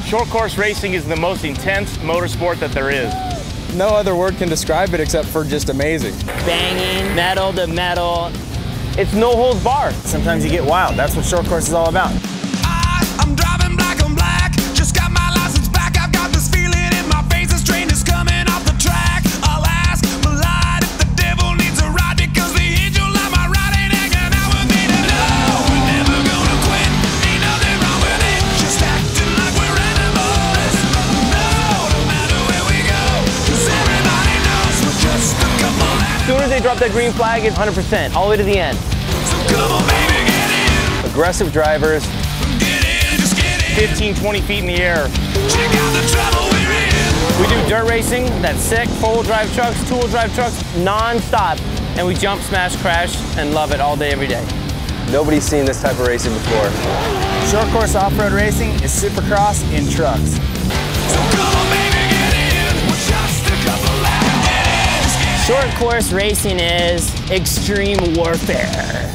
Short course racing is the most intense motorsport that there is. No other word can describe it except for just amazing. Banging, metal to metal. It's no holds barred. Sometimes you get wild. That's what short course is all about. I'm driving black on black. Just got my license back. I've got this feeling in my face. This train is coming off the track. I'll ask Malide if the devil needs a ride because the angel on my ride ain't hanging out with me. No, we're never gonna quit. Ain't nothing wrong with it. Just acting like we're animals. No matter where we go, 'cause everybody knows we're just a couple animals. As soon as they drop that green flag, it's 100%, all the way to the end. So come on, baby, get in. Aggressive drivers. Get in, just get in. 15, 20 feet in the air. Check out the trouble we're in. We do dirt racing, that's sick, four-wheel drive trucks, two-wheel drive trucks, non-stop. And we jump, smash, crash, and love it all day, every day. Nobody's seen this type of racing before. Short course off-road racing is supercross in trucks. So come on, baby, get in. We're just a couple laps. Get in, just get in. Short course racing is extreme warfare.